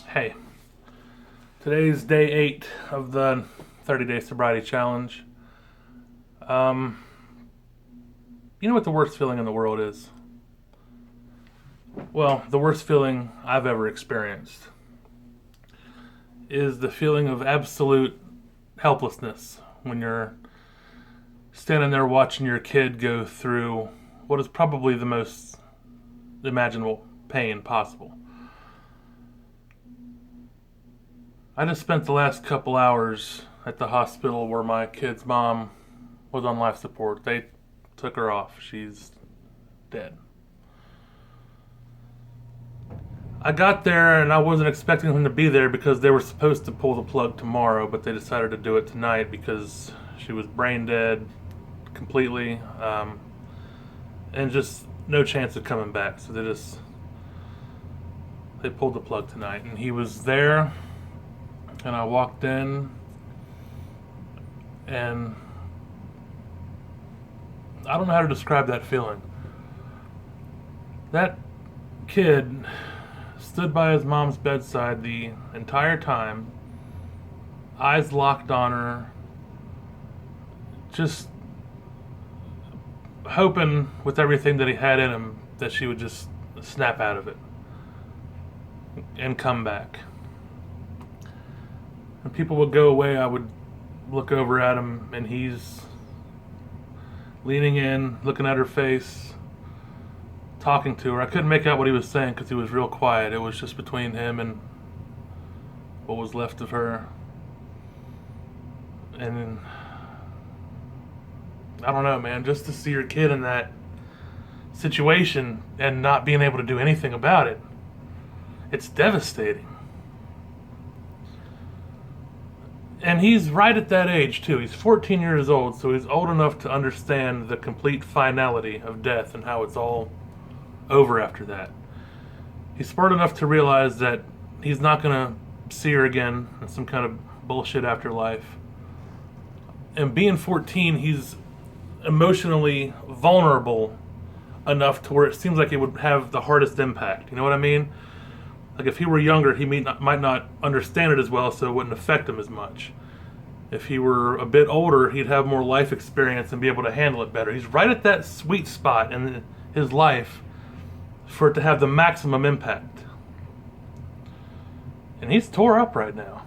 Hey, today's day 8 of the 30-day sobriety challenge. Um, you know what the worst feeling in the world is? Well, the worst feeling I've ever experienced is the feeling of absolute helplessness when you're standing there watching your kid go through what is probably the most imaginable pain possible. I just spent the last couple hours at the hospital where my kid's mom was on life support. They took her off. She's dead. I got there and I wasn't expecting him to be there because they were supposed to pull the plug tomorrow, but they decided to do it tonight because she was brain dead completely, and just no chance of coming back. So they pulled the plug tonight, and he was there, and I walked in, and I don't know how to describe that feeling. That kid stood by his mom's bedside the entire time, eyes locked on her, just hoping with everything that he had in him that she would just snap out of it and come back. When people would go away, I would look over at him, and he's leaning in, looking at her face, talking to her. I couldn't make out what he was saying because he was real quiet. It was just between him and what was left of her. And I don't know, man, just to see your kid in that situation and not being able to do anything about it, it's devastating. And he's right at that age, too. He's 14 years old, so he's old enough to understand the complete finality of death and how it's all over after that. He's smart enough to realize that he's not going to see her again in some kind of bullshit afterlife. And being 14, he's emotionally vulnerable enough to where it seems like it would have the hardest impact. You know what I mean? Like if he were younger, he might not understand it as well, so it wouldn't affect him as much. If he were a bit older, he'd have more life experience and be able to handle it better. He's right at that sweet spot in his life for it to have the maximum impact. And he's tore up right now.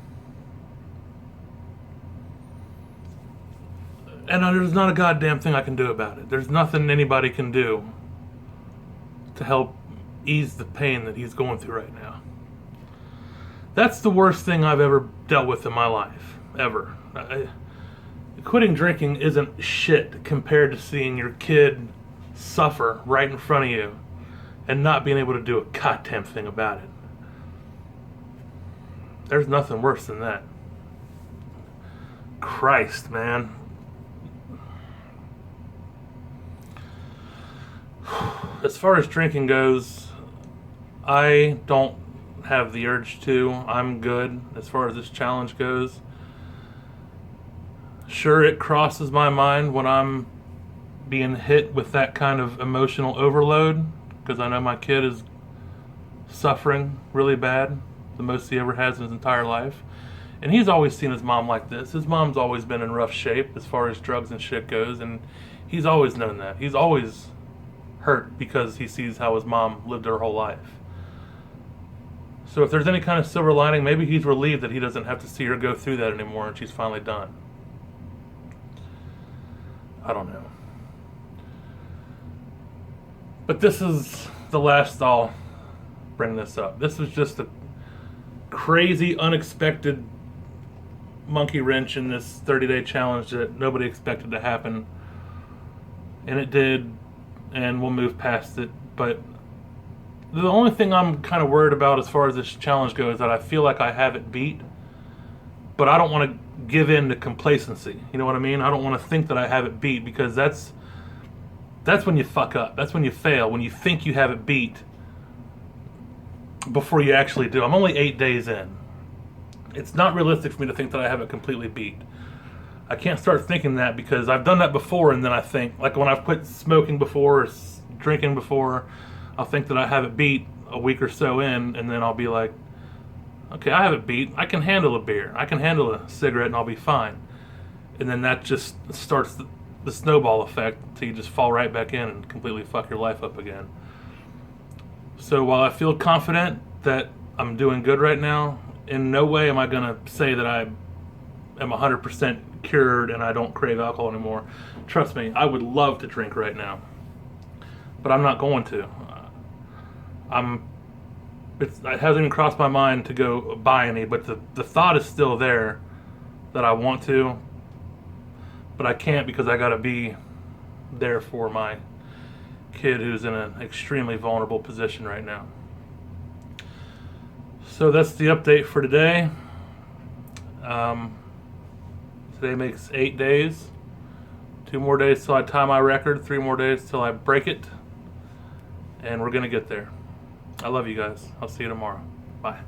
And there's not a goddamn thing I can do about it. There's nothing anybody can do to help ease the pain that he's going through right now. That's the worst thing I've ever dealt with in my life, ever. Quitting drinking isn't shit compared to seeing your kid suffer right in front of you and not being able to do a goddamn thing about it. There's nothing worse than that. Christ, man. As far as drinking goes, I don't have the urge to. I'm good as far as this challenge goes. Sure, it crosses my mind when I'm being hit with that kind of emotional overload, because I know my kid is suffering really bad, the most he ever has in his entire life. And he's always seen his mom like this. His mom's always been in rough shape as far as drugs and shit goes, and he's always known that. He's always hurt because he sees how his mom lived her whole life. So if there's any kind of silver lining, maybe he's relieved that he doesn't have to see her go through that anymore and she's finally done. I don't know. But this is the last I'll bring this up. This was just a crazy, unexpected monkey wrench in this 30-day challenge that nobody expected to happen. And it did, and we'll move past it. But the only thing I'm kind of worried about as far as this challenge goes is that I feel like I have it beat, but I don't want to give in to complacency. You know what I mean? I don't want to think that I have it beat, because that's when you fuck up. That's when you fail, when you think you have it beat before you actually do. I'm only 8 days in. It's not realistic for me to think that I have it completely beat. I can't start thinking that, because I've done that before, and then I think, like when I've quit smoking before or drinking before, I'll think that I have it beat a week or so in, and then I'll be like, okay, I have it beat. I can handle a beer. I can handle a cigarette and I'll be fine. And then that just starts the snowball effect until you just fall right back in and completely fuck your life up again. So while I feel confident that I'm doing good right now, in no way am I going to say that I am 100% cured and I don't crave alcohol anymore. Trust me, I would love to drink right now, but I'm not going to. It hasn't even crossed my mind to go buy any, but the thought is still there that I want to, but I can't because I got to be there for my kid who's in an extremely vulnerable position right now. So that's the update for today. Today makes 8 days. 2 more days till I tie my record. 3 more days till I break it. And we're going to get there. I love you guys. I'll see you tomorrow. Bye.